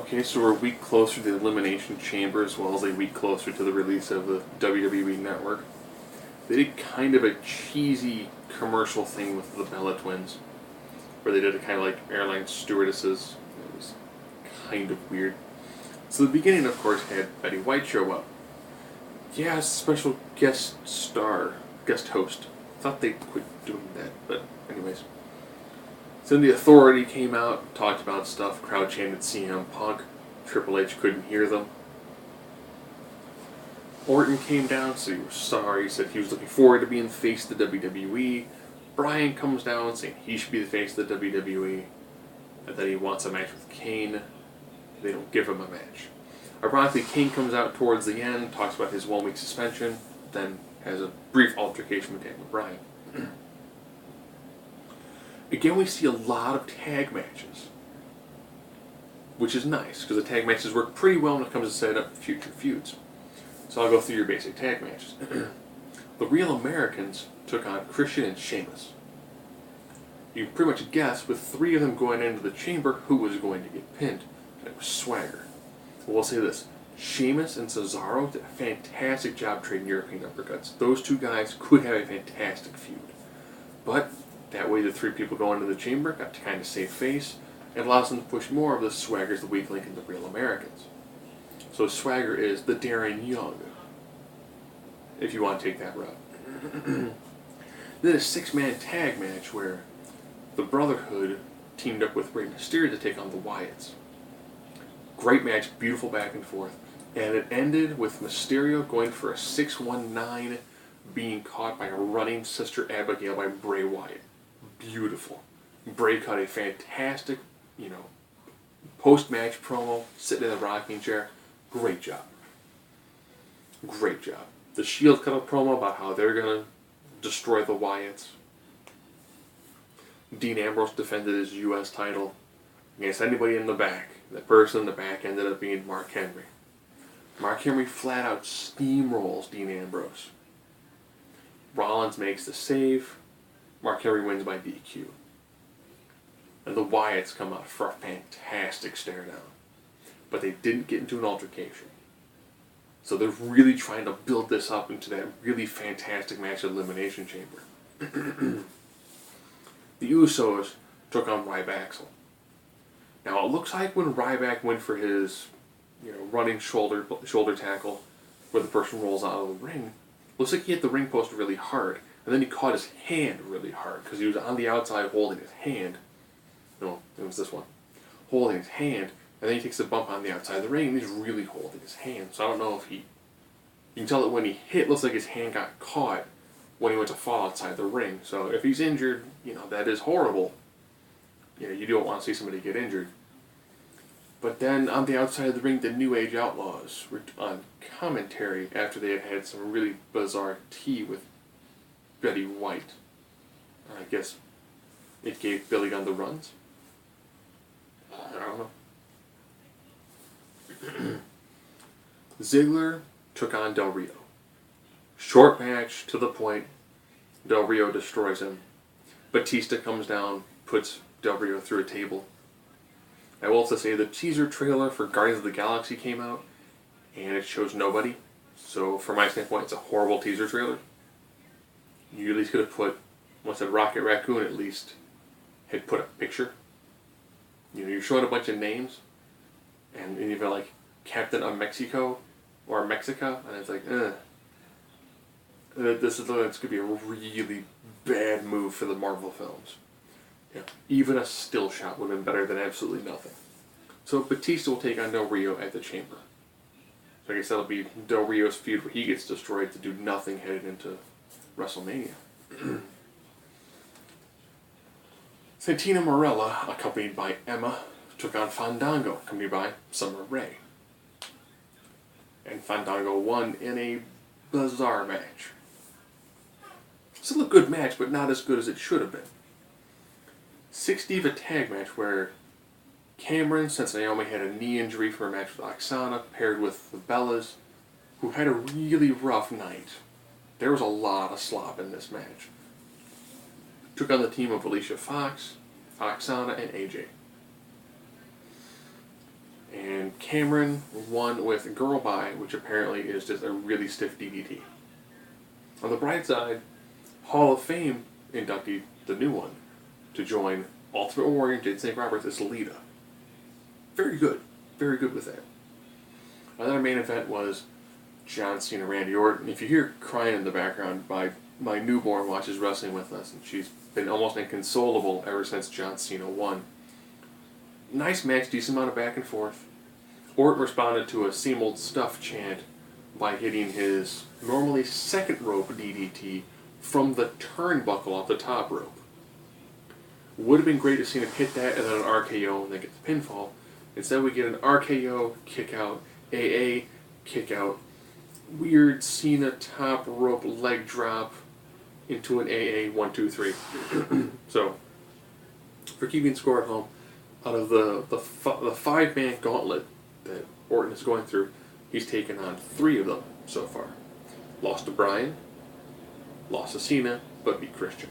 Okay, so we're a week closer to the Elimination Chamber as well as a week closer to the release of the WWE Network. They did kind of a cheesy commercial thing with the Bella Twins, where they did it kind of like airline stewardesses. It was kind of weird. So the beginning, of course, had Betty White show up. Yeah, special guest star, guest host. Thought they'd quit doing that, but anyways. So then the Authority came out, talked about stuff, crowd chanted CM Punk. Triple H couldn't hear them. Orton came down, so he was sorry, said he was looking forward to being the face of the WWE. Bryan comes down saying he should be the face of the WWE, and that he wants a match with Kane. They don't give him a match. Ironically, Kane comes out towards the end, talks about his 1 week suspension, then has a brief altercation with Daniel Bryan. Again, we see a lot of tag matches, which is nice, because the tag matches work pretty well when it comes to setting up future feuds. So I'll go through your basic tag matches. The Real Americans took on Christian and Sheamus. You can pretty much guess, with 3 of them going into the chamber, who was going to get pinned. And it was Swagger. We'll say this. Sheamus and Cesaro did a fantastic job trading European uppercuts. Those 2 guys could have a fantastic feud. But that way the 3 people going into the chamber got to kind of save face, and allows them to push more of the Swagger's the weak link in the Real Americans. So Swagger is the Darren Young, if you want to take that route. Then a 6-man tag match where the Brotherhood teamed up with Rey Mysterio to take on the Wyatts. Great match, beautiful back and forth. And it ended with Mysterio going for a 619, being caught by a running Sister Abigail by Bray Wyatt. Beautiful. Bray cut a fantastic, post-match promo, sitting in the rocking chair. Great job. Great job. The Shield cut a promo about how they're going to destroy the Wyatts. Dean Ambrose defended his U.S. title against anybody in the back. The person in the back ended up being Mark Henry. Mark Henry flat out steamrolls Dean Ambrose. Rollins makes the save. Mark Henry wins by DQ. And the Wyatts come out for a fantastic stare down. But they didn't get into an altercation. So they're really trying to build this up into that really fantastic match at Elimination Chamber. The Usos took on Ryback. Now it looks like when Ryback went for his, running shoulder tackle, where the person rolls out of the ring, looks like he hit the ring post really hard, and then he caught his hand really hard because he was on the outside holding his hand. No, it was this one, holding his hand, and then he takes a bump on the outside of the ring, and he's really holding his hand. So I don't know if you can tell that when he hit, it looks like his hand got caught when he went to fall outside the ring. So if he's injured, that is horrible. You don't want to see somebody get injured. But then on the outside of the ring, the New Age Outlaws were on commentary after they had had some really bizarre tea with Betty White. I guess it gave Billy Gunn the runs. I don't know. Ziggler took on Del Rio. Short match, to the point. Del Rio destroys him. Batista comes down, puts Del Rio through a table. I will also say the teaser trailer for Guardians of the Galaxy came out, and it shows nobody. So from my standpoint, it's a horrible teaser trailer. You at least could have put, once said Rocket Raccoon at least, had put a picture. You're showing a bunch of names, and you've got like Captain of Mexico, or Mexica, and it's like, it's going to be a really bad move for the Marvel films. Even a still shot would have been better than absolutely nothing. So Batista will take on Del Rio at the Chamber. So I guess that'll be Del Rio's feud where he gets destroyed to do nothing headed into WrestleMania. Santina Marella, accompanied by Emma, took on Fandango, accompanied by Summer Rae. And Fandango won in a bizarre match. Still a good match, but not as good as it should have been. 6-diva tag match where Cameron, since Naomi had a knee injury for a match with Oksana, paired with the Bellas, who had a really rough night. There was a lot of slop in this match. Took on the team of Alicia Fox, Oksana, and AJ. And and Cameron won with Girl Bye, which apparently is just a really stiff DDT. On the bright side, Hall of Fame inductee, the new one, to join Ultimate Warrior and Jade St. Roberts is Lita. Very good. Very good with that. Another main event was John Cena, Randy Orton. If you hear crying in the background, my newborn watches wrestling with us, and she's been almost inconsolable ever since John Cena won. Nice match, decent amount of back and forth. Orton responded to a same old stuff chant by hitting his normally second rope DDT from the turnbuckle off the top rope. Would have been great to see him hit that and then an RKO and then get the pinfall. Instead we get an RKO, kick out, AA, kick out, weird Cena top rope leg drop into an AA 1, 2, 3. So, for keeping score at home, out of the 5-man gauntlet that Orton is going through, he's taken on 3 of them so far. Lost to Bryan, lost to Cena, but beat Christian.